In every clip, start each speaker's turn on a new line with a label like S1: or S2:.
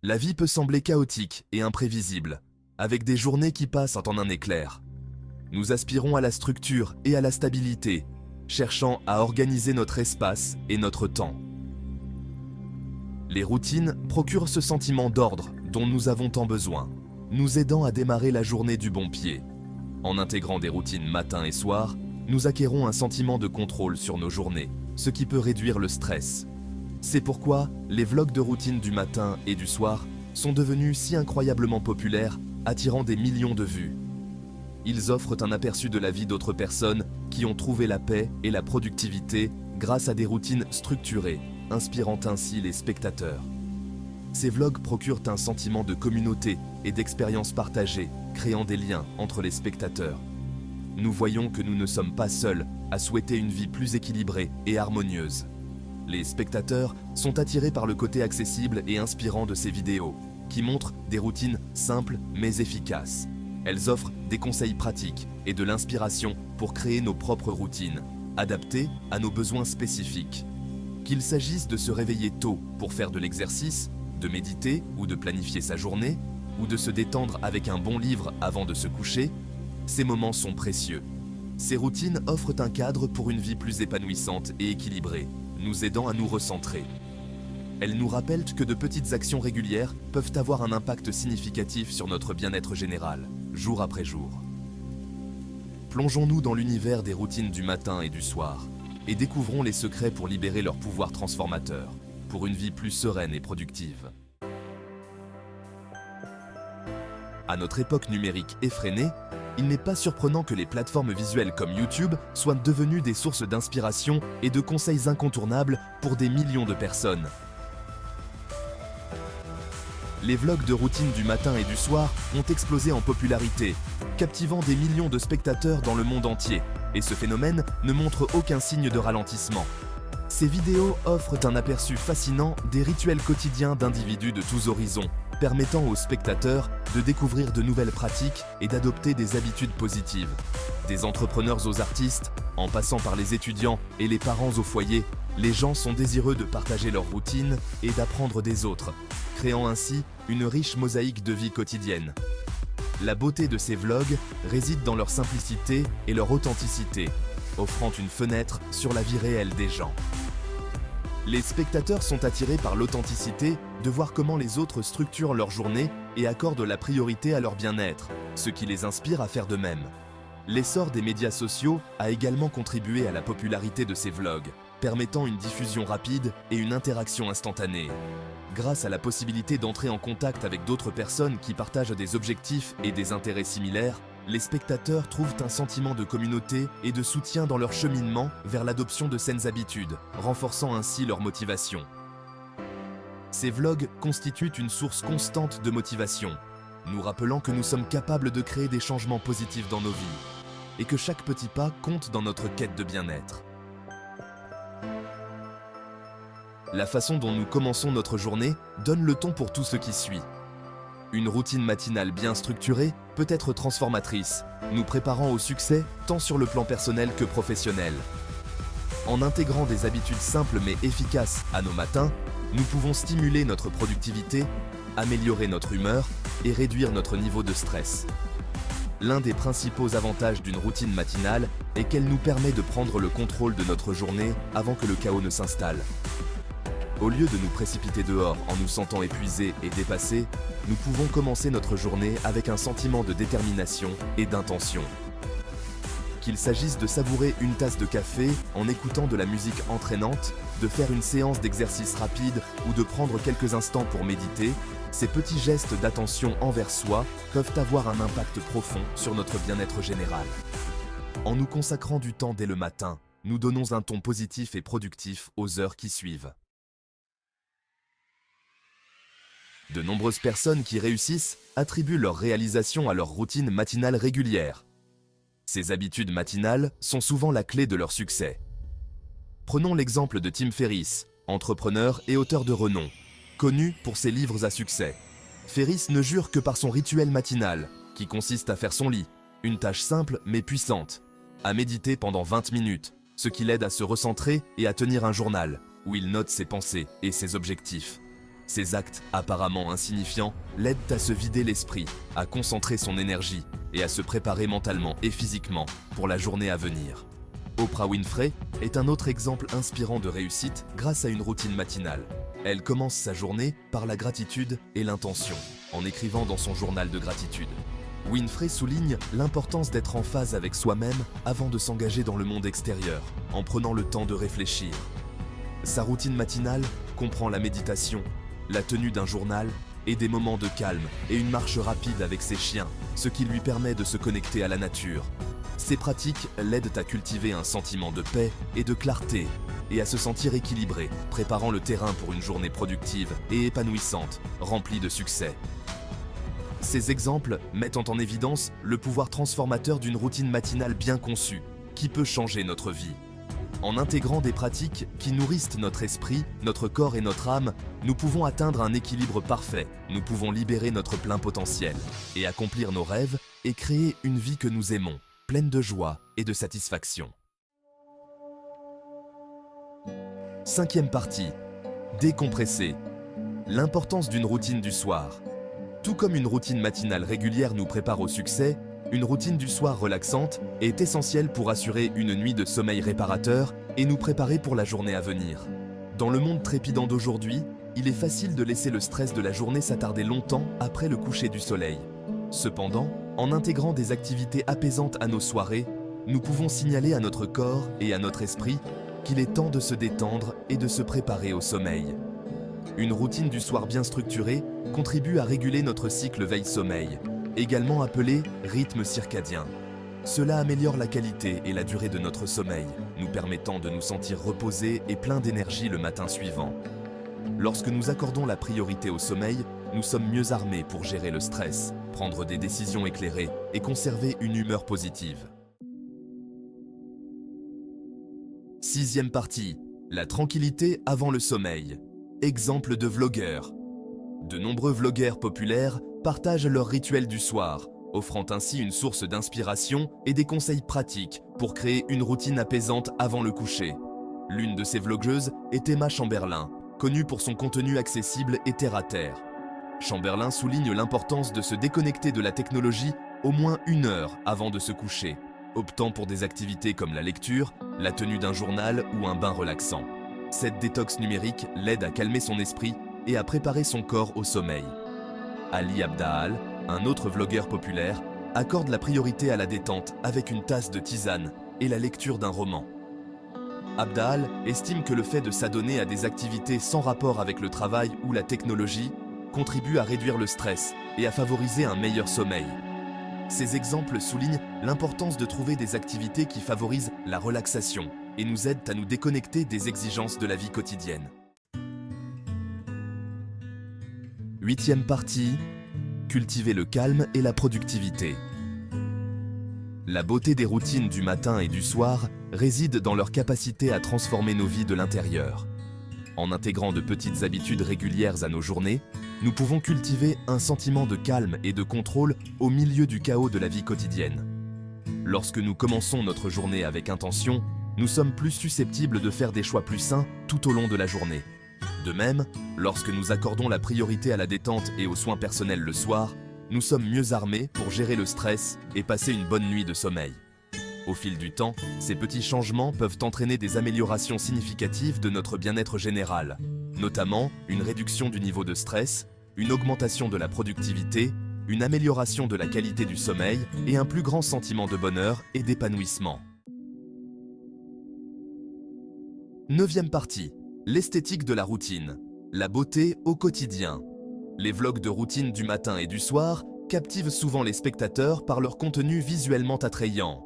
S1: La vie peut sembler chaotique et imprévisible, avec des journées qui passent en un éclair. Nous aspirons à la structure et à la stabilité, cherchant à organiser notre espace et notre temps. Les routines procurent ce sentiment d'ordre dont nous avons tant besoin, nous aidant à démarrer la journée du bon pied. En intégrant des routines matin et soir, nous acquérons un sentiment de contrôle sur nos journées, ce qui peut réduire le stress. C'est pourquoi les vlogs de routine du matin et du soir sont devenus si incroyablement populaires, attirant des millions de vues. Ils offrent un aperçu de la vie d'autres personnes qui ont trouvé la paix et la productivité grâce à des routines structurées, inspirant ainsi les spectateurs. Ces vlogs procurent un sentiment de communauté et d'expérience partagée, créant des liens entre les spectateurs. Nous voyons que nous ne sommes pas seuls à souhaiter une vie plus équilibrée et harmonieuse. Les spectateurs sont attirés par le côté accessible et inspirant de ces vidéos, qui montrent des routines simples mais efficaces. Elles offrent des conseils pratiques et de l'inspiration pour créer nos propres routines, adaptées à nos besoins spécifiques. Qu'il s'agisse de se réveiller tôt pour faire de l'exercice, de méditer ou de planifier sa journée, ou de se détendre avec un bon livre avant de se coucher, ces moments sont précieux. Ces routines offrent un cadre pour une vie plus épanouissante et équilibrée, nous aidant à nous recentrer. Elles nous rappellent que de petites actions régulières peuvent avoir un impact significatif sur notre bien-être général, jour après jour. Plongeons-nous dans l'univers des routines du matin et du soir, et découvrons les secrets pour libérer leur pouvoir transformateur, pour une vie plus sereine et productive. À notre époque numérique effrénée, il n'est pas surprenant que les plateformes visuelles comme YouTube soient devenues des sources d'inspiration et de conseils incontournables pour des millions de personnes. Les vlogs de routine du matin et du soir ont explosé en popularité, captivant des millions de spectateurs dans le monde entier, et ce phénomène ne montre aucun signe de ralentissement. Ces vidéos offrent un aperçu fascinant des rituels quotidiens d'individus de tous horizons, permettant aux spectateurs de découvrir de nouvelles pratiques et d'adopter des habitudes positives. Des entrepreneurs aux artistes, en passant par les étudiants et les parents au foyer, les gens sont désireux de partager leurs routines et d'apprendre des autres, créant ainsi une riche mosaïque de vie quotidienne. La beauté de ces vlogs réside dans leur simplicité et leur authenticité, offrant une fenêtre sur la vie réelle des gens. Les spectateurs sont attirés par l'authenticité de voir comment les autres structurent leur journée et accordent la priorité à leur bien-être, ce qui les inspire à faire de même. L'essor des médias sociaux a également contribué à la popularité de ces vlogs, permettant une diffusion rapide et une interaction instantanée. Grâce à la possibilité d'entrer en contact avec d'autres personnes qui partagent des objectifs et des intérêts similaires, les spectateurs trouvent un sentiment de communauté et de soutien dans leur cheminement vers l'adoption de saines habitudes, renforçant ainsi leur motivation. Ces vlogs constituent une source constante de motivation, nous rappelant que nous sommes capables de créer des changements positifs dans nos vies, et que chaque petit pas compte dans notre quête de bien-être. La façon dont nous commençons notre journée donne le ton pour tout ce qui suit. Une routine matinale bien structurée peut être transformatrice, nous préparant au succès tant sur le plan personnel que professionnel. En intégrant des habitudes simples mais efficaces à nos matins, nous pouvons stimuler notre productivité, améliorer notre humeur et réduire notre niveau de stress. L'un des principaux avantages d'une routine matinale est qu'elle nous permet de prendre le contrôle de notre journée avant que le chaos ne s'installe. Au lieu de nous précipiter dehors en nous sentant épuisés et dépassés, nous pouvons commencer notre journée avec un sentiment de détermination et d'intention. Qu'il s'agisse de savourer une tasse de café en écoutant de la musique entraînante, de faire une séance d'exercice rapide ou de prendre quelques instants pour méditer, ces petits gestes d'attention envers soi peuvent avoir un impact profond sur notre bien-être général. En nous consacrant du temps dès le matin, nous donnons un ton positif et productif aux heures qui suivent. De nombreuses personnes qui réussissent attribuent leur réalisation à leur routine matinale régulière. Ces habitudes matinales sont souvent la clé de leur succès. Prenons l'exemple de Tim Ferriss, entrepreneur et auteur de renom, connu pour ses livres à succès. Ferriss ne jure que par son rituel matinal, qui consiste à faire son lit, une tâche simple mais puissante, à méditer pendant 20 minutes, ce qui l'aide à se recentrer et à tenir un journal, où il note ses pensées et ses objectifs. Ces actes, apparemment insignifiants, l'aident à se vider l'esprit, à concentrer son énergie et à se préparer mentalement et physiquement pour la journée à venir. Oprah Winfrey est un autre exemple inspirant de réussite grâce à une routine matinale. Elle commence sa journée par la gratitude et l'intention, en écrivant dans son journal de gratitude. Winfrey souligne l'importance d'être en phase avec soi-même avant de s'engager dans le monde extérieur, en prenant le temps de réfléchir. Sa routine matinale comprend la méditation, la tenue d'un journal et des moments de calme et une marche rapide avec ses chiens, ce qui lui permet de se connecter à la nature. Ces pratiques l'aident à cultiver un sentiment de paix et de clarté et à se sentir équilibré, préparant le terrain pour une journée productive et épanouissante, remplie de succès. Ces exemples mettent en évidence le pouvoir transformateur d'une routine matinale bien conçue, qui peut changer notre vie. En intégrant des pratiques qui nourrissent notre esprit, notre corps et notre âme, nous pouvons atteindre un équilibre parfait, nous pouvons libérer notre plein potentiel et accomplir nos rêves et créer une vie que nous aimons, pleine de joie et de satisfaction. Cinquième partie, décompresser. L'importance d'une routine du soir. Tout comme une routine matinale régulière nous prépare au succès, une routine du soir relaxante est essentielle pour assurer une nuit de sommeil réparateur et nous préparer pour la journée à venir. Dans le monde trépidant d'aujourd'hui, il est facile de laisser le stress de la journée s'attarder longtemps après le coucher du soleil. Cependant, en intégrant des activités apaisantes à nos soirées, nous pouvons signaler à notre corps et à notre esprit qu'il est temps de se détendre et de se préparer au sommeil. Une routine du soir bien structurée contribue à réguler notre cycle veille-sommeil, également appelé rythme circadien. Cela améliore la qualité et la durée de notre sommeil, nous permettant de nous sentir reposés et pleins d'énergie le matin suivant. Lorsque nous accordons la priorité au sommeil, nous sommes mieux armés pour gérer le stress, prendre des décisions éclairées et conserver une humeur positive. Sixième partie, la tranquillité avant le sommeil. Exemple de vlogueurs. De nombreux vlogueurs populaires partagent leur rituel du soir, offrant ainsi une source d'inspiration et des conseils pratiques pour créer une routine apaisante avant le coucher. L'une de ces vlogueuses est Emma Chamberlain, connue pour son contenu accessible et terre-à-terre. Chamberlain souligne l'importance de se déconnecter de la technologie au moins 1 heure avant de se coucher, optant pour des activités comme la lecture, la tenue d'un journal ou un bain relaxant. Cette détox numérique l'aide à calmer son esprit et à préparer son corps au sommeil. Ali Abdaal, un autre vlogueur populaire, accorde la priorité à la détente avec une tasse de tisane et la lecture d'un roman. Abdaal estime que le fait de s'adonner à des activités sans rapport avec le travail ou la technologie contribue à réduire le stress et à favoriser un meilleur sommeil. Ces exemples soulignent l'importance de trouver des activités qui favorisent la relaxation et nous aident à nous déconnecter des exigences de la vie quotidienne. Huitième partie, cultiver le calme et la productivité. La beauté des routines du matin et du soir réside dans leur capacité à transformer nos vies de l'intérieur. En intégrant de petites habitudes régulières à nos journées, nous pouvons cultiver un sentiment de calme et de contrôle au milieu du chaos de la vie quotidienne. Lorsque nous commençons notre journée avec intention, nous sommes plus susceptibles de faire des choix plus sains tout au long de la journée. De même, lorsque nous accordons la priorité à la détente et aux soins personnels le soir, nous sommes mieux armés pour gérer le stress et passer une bonne nuit de sommeil. Au fil du temps, ces petits changements peuvent entraîner des améliorations significatives de notre bien-être général, notamment une réduction du niveau de stress, une augmentation de la productivité, une amélioration de la qualité du sommeil et un plus grand sentiment de bonheur et d'épanouissement. Neuvième partie, l'esthétique de la routine, la beauté au quotidien. Les vlogs de routine du matin et du soir captivent souvent les spectateurs par leur contenu visuellement attrayant.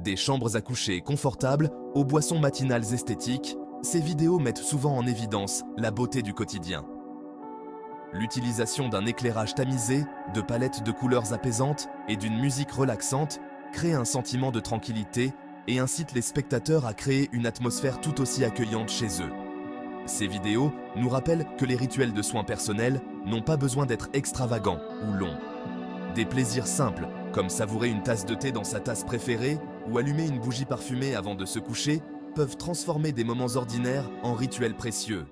S1: Des chambres à coucher confortables aux boissons matinales esthétiques, ces vidéos mettent souvent en évidence la beauté du quotidien. L'utilisation d'un éclairage tamisé, de palettes de couleurs apaisantes et d'une musique relaxante crée un sentiment de tranquillité et incite les spectateurs à créer une atmosphère tout aussi accueillante chez eux. Ces vidéos nous rappellent que les rituels de soins personnels n'ont pas besoin d'être extravagants ou longs. Des plaisirs simples, comme savourer une tasse de thé dans sa tasse préférée ou allumer une bougie parfumée avant de se coucher, peuvent transformer des moments ordinaires en rituels précieux,